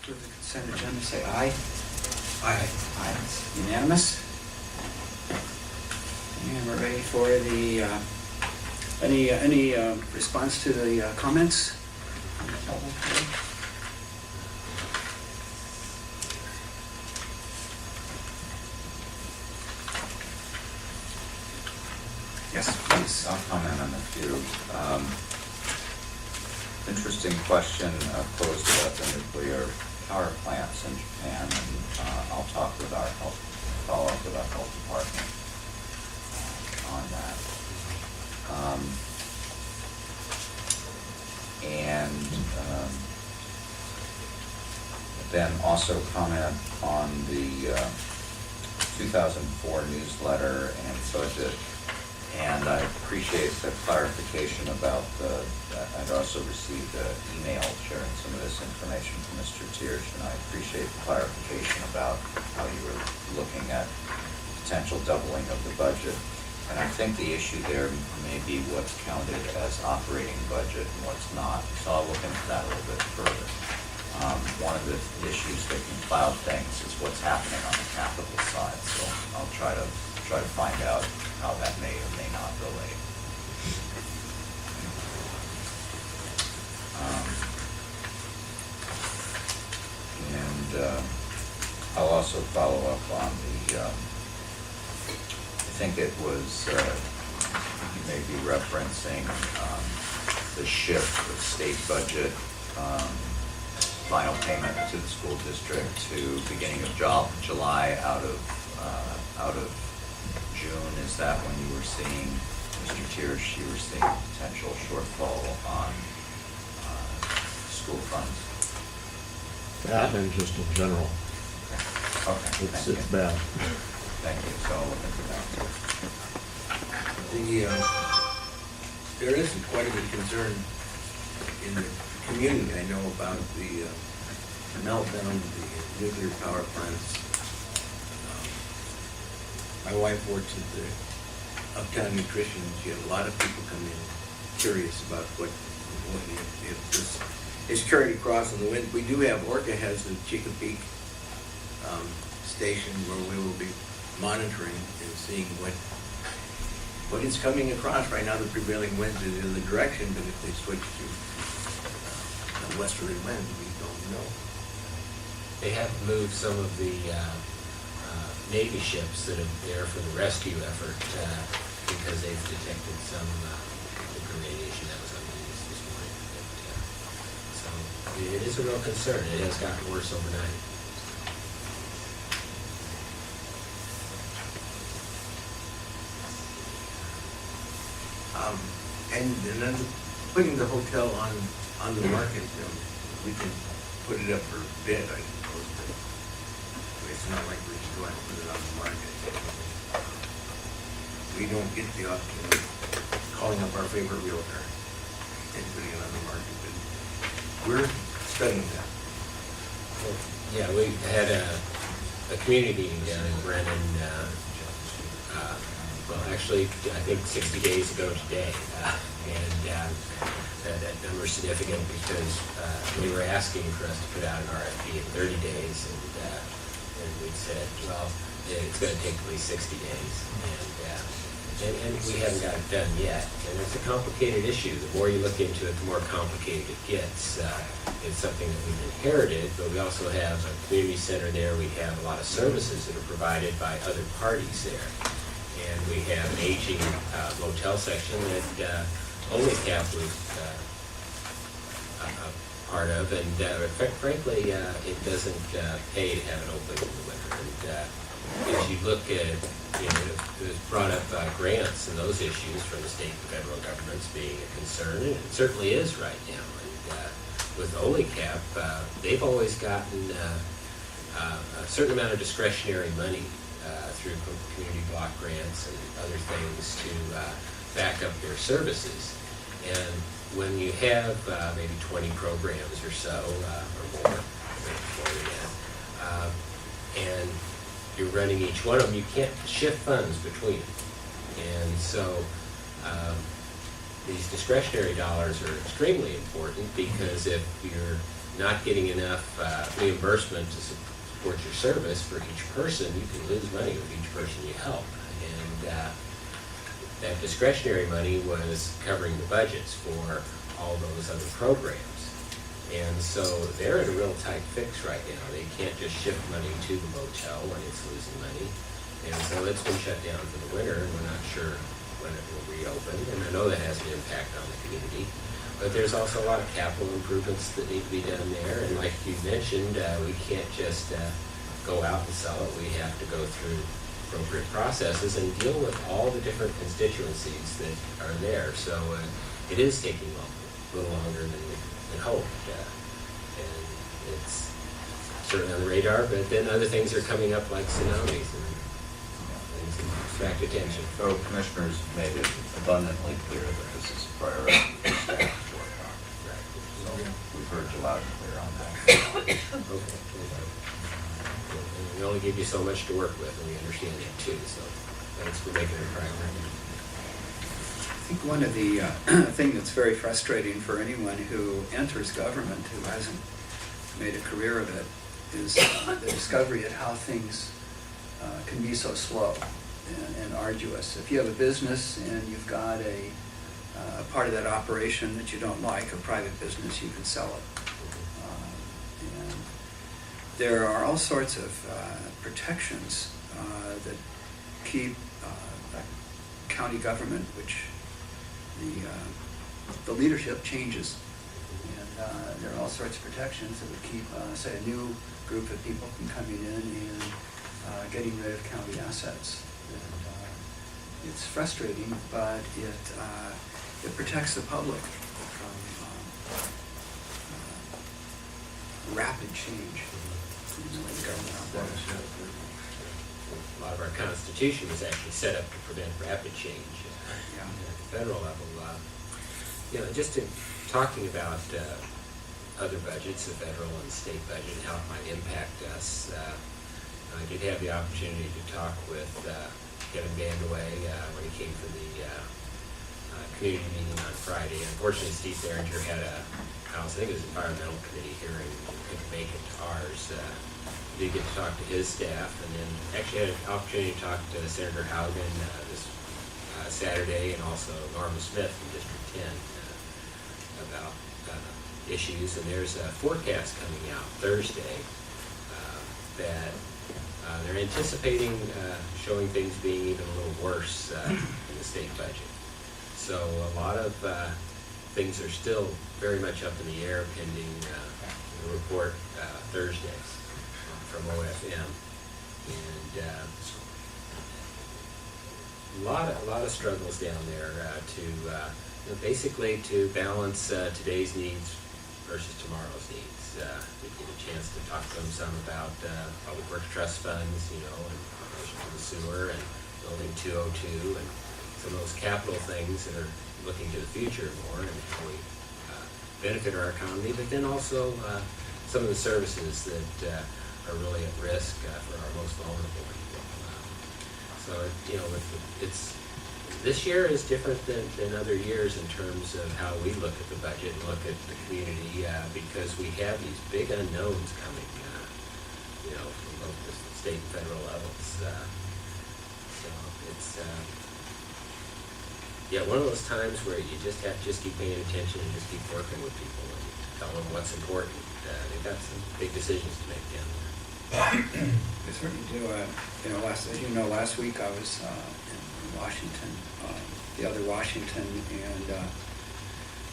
approve the consent agenda, say aye. Aye. Aye, it's unanimous. And we're ready for the, any response to the comments? Yes, please. I'll comment on a few. Interesting question posed about the nuclear power plants in Japan, and I'll talk with our health, follow up with our health department on that. Then also comment on the 2004 newsletter and budget. And I appreciate the clarification about I'd also received an email sharing some of this information from Mr. Tiersch, and I appreciate the clarification about how you were looking at potential doubling of the budget. And I think the issue there may be what's counted as operating budget and what's not. So I'll look into that a little bit further. One of the issues that can cloud things is what's happening on the capital side. So I'll try to find out how that may or may not relate. I'll also follow up on the, I think it was, you may be referencing the shift of state budget final payment to the school district to beginning of July out of June. Is that when you were seeing, Mr. Tiersch, you were seeing potential shortfall on school funds? That and just in general. Okay, It's bad. Thank you, so I'll look into that. There is quite a bit of concern in the community, I know, about the meltdown of the nuclear power plants. My wife works at the Uptown Nutrition. She had a lot of people come in curious about what if this is carried across in the wind. We do have, Orca has the Chickapee station where we will be monitoring and seeing what is coming across. Right now the prevailing winds is in the direction, but if they switch to a westerly wind, we don't know. They have moved some of the Navy ships that are there for the rescue effort because they've detected some nuclear radiation that was on the news this morning. So it is a real concern. It has gotten worse overnight. And then putting the hotel on the market, we can put it up for bid, I suppose, but it's not like we can go out and put it on the market. We don't get the option of calling up our favorite realtor and putting it on the market, but we're studying that. Well, yeah, we had a community meeting down in Brennan. Well, actually, I think 60 days ago today, and that number is significant because they were asking for us to put out an RFP in 30 days, and we said, well, it's going to take at least 60 days, and we haven't got it done yet. And it's a complicated issue. The more you look into it, the more complicated it gets. It's something that we've inherited, but we also have a community center there. We have a lot of services that are provided by other parties there. And we have an aging motel section that only CAP was a part of, and frankly, it doesn't pay to have it open in the winter. And as you look at, it was brought up grants and those issues from the state and federal governments being a concern, and it certainly is right now. And with OLECAP, they've always gotten a certain amount of discretionary money through community block grants and other things to back up their services. And when you have maybe 20 programs or so, or more, and you're running each one of them, you can't shift funds between them. And so these discretionary dollars are extremely important because if you're not getting enough reimbursement to support your service for each person, you can lose money with each person you help. And that discretionary money was covering the budgets for all those other programs. And so they're in a real tight fix right now. They can't just shift money to the motel when it's losing money. And so it's been shut down for the winter, and we're not sure when it will reopen. And I know that has an impact on the community. But there's also a lot of capital improvements that need to be done there. And like you mentioned, we can't just go out and sell it. We have to go through appropriate processes and deal with all the different constituencies that are there. So it is taking a little longer than we had hoped. And it's certainly on the radar, but then other things are coming up like tsunamis and things that attract attention. So commissioners made it abundantly clear that this is a priority for staff to work on. So we've heard you loud and clear on that. Okay. And we only give you so much to work with, and we understand that too, so thanks for making it a priority. I think one of the thing that's very frustrating for anyone who enters government who hasn't made a career of it is the discovery of how things can be so slow and arduous. If you have a business and you've got a part of that operation that you don't like, a private business, you can sell it. And there are all sorts of protections that keep county government, which the leadership changes. And there are all sorts of protections that would keep, say, a new group of people from coming in and getting rid of county assets. And, it's frustrating, but it protects the public from rapid change in the way the government operates. A lot of our Constitution is actually set up to prevent rapid change Yeah. at the federal level. Just in talking about other budgets, the federal and state budget, and how it might impact us, I did have the opportunity to talk with Kevin Vandewey when he came for the community meeting on Friday. Unfortunately, Steve Theringer had a house, I think it was environmental committee hearing, couldn't make it to ours. Did get to talk to his staff, and then actually had an opportunity to talk to Senator Haugen this Saturday, and also Norma Smith from District 10 about issues. And there's a forecast coming out Thursday that they're anticipating showing things being even a little worse in the state budget. So a lot of things are still very much up in the air pending the report Thursday from OFM. And a lot of struggles down there to basically to balance today's needs versus tomorrow's needs. We get a chance to talk to them some about public works trust funds, and relation to the sewer and building 202 and some of those capital things that are looking to the future more and how we benefit our economy, but then also some of the services that are really at risk for our most vulnerable people. So it's this year is different than other years in terms of how we look at the budget and look at the community because we have these big unknowns coming, from both the state and federal levels. So it's one of those times where you just have to keep paying attention and just keep working with people and tell them what's important. They've got some big decisions to make down there. They certainly do. Last week I was in Washington, the other Washington, and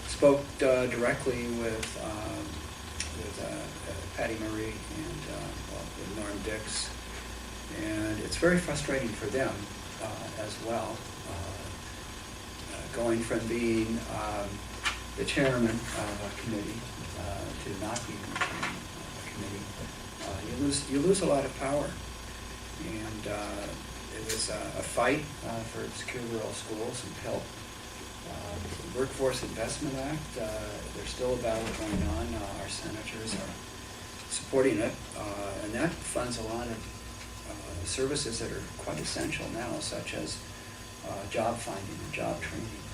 spoke directly with Patty Murray and with Norm Dix, and it's very frustrating for them as well. Going from being the chairman of a committee to not being the chairman of a committee, you lose a lot of power. And it was a fight for secure rural schools until the Workforce Investment Act. There's still a battle going on. Our senators are supporting it, and that funds a lot of services that are quite essential now, such as job finding and job training.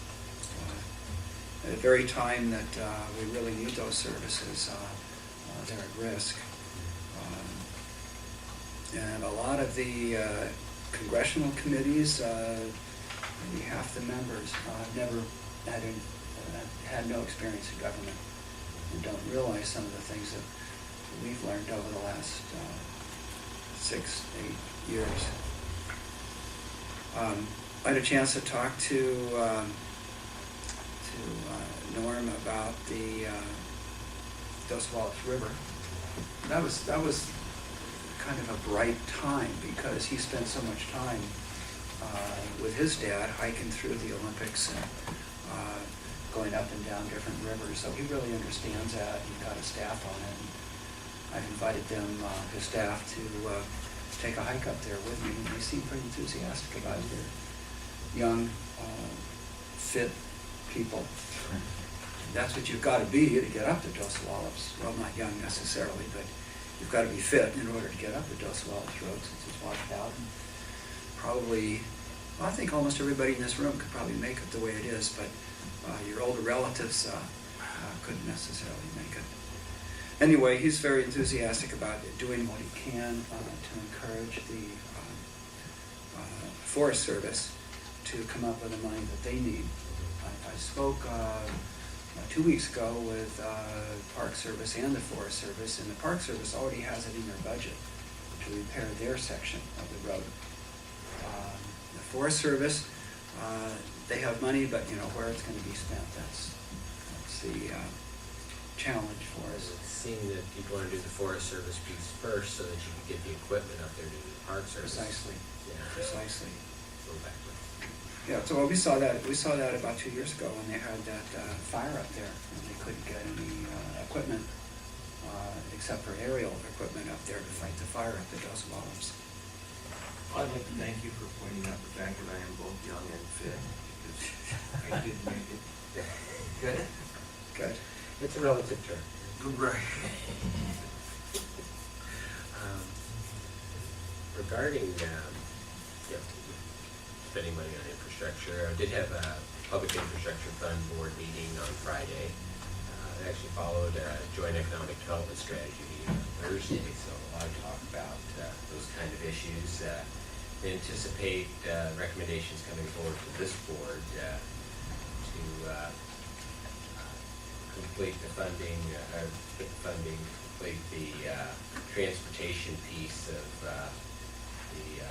At the very time that we really need those services, they're at risk. And a lot of the congressional committees, maybe half the members never had no experience in government and don't realize some of the things that we've learned over the last 6, 8 years. I had a chance to talk to Norm about the Dos Valles River. That was kind of a bright time because he spent so much time with his dad hiking through the Olympics and going up and down different rivers. So he really understands that. He's got a staff on it. And I've invited them, his staff, to take a hike up there with me, and they seem pretty enthusiastic about it. They're young, fit people. That's what you've got to be to get up to Dos Valles. Well, not young necessarily, but you've got to be fit in order to get up the Dos Valles Road since it's washed out. And probably, well, I think almost everybody in this room could probably make it the way it is, but your older relatives couldn't necessarily make it. Anyway, he's very enthusiastic about doing what he can to encourage the Forest Service to come up with the money that they need. I spoke 2 weeks ago with Park Service and the Forest Service, and the Park Service already has it in their budget to repair their section of the road. The Forest Service, they have money, but where it's going to be spent, that's the challenge for It us. seemed that people want to do the Forest Service piece first so that you can get the equipment up there to do the Park Service. Precisely. Yeah. Precisely. Go backwards. Yeah, so we saw that about 2 years ago when they had that fire up there, and they couldn't get any equipment except for aerial equipment up there to fight the fire at the Dos Valles. I'd like to thank you for pointing out the fact that I am both young and fit, because I did make it. Good? Good. It's a relative term. Right. Regarding spending money on infrastructure, I did have a Public Infrastructure Fund board meeting on Friday. It actually followed a joint economic development strategy meeting on Thursday, so a lot of talk about those kind of issues. They anticipate recommendations coming forward to this board to complete the funding, complete the transportation piece of the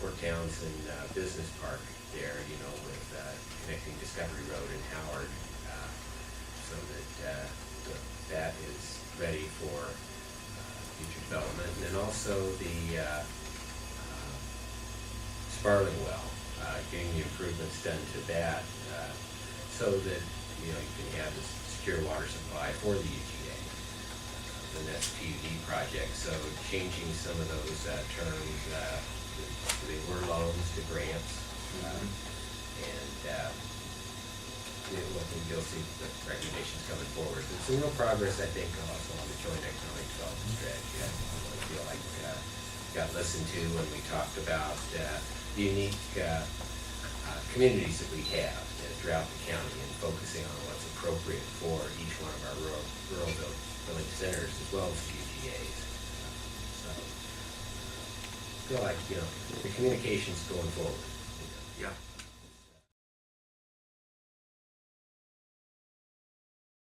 Fort Townsend Business Park there, with connecting Discovery Road and Howard, so that that is ready for future development. And then also the Sparling Well, getting the improvements done to that, so that you can have this secure water supply for the UGA, the next PUD project. So changing some of those terms, they were loans to grants, and you'll see the recommendations coming forward. There's some real progress, I think, also on the joint economic development strategy. I feel like got listened to when we talked about the unique communities that we have throughout the county, and focusing on what's appropriate for each one of our rural village centers as well as the UGAs. So I feel like the communication's going forward. Yeah.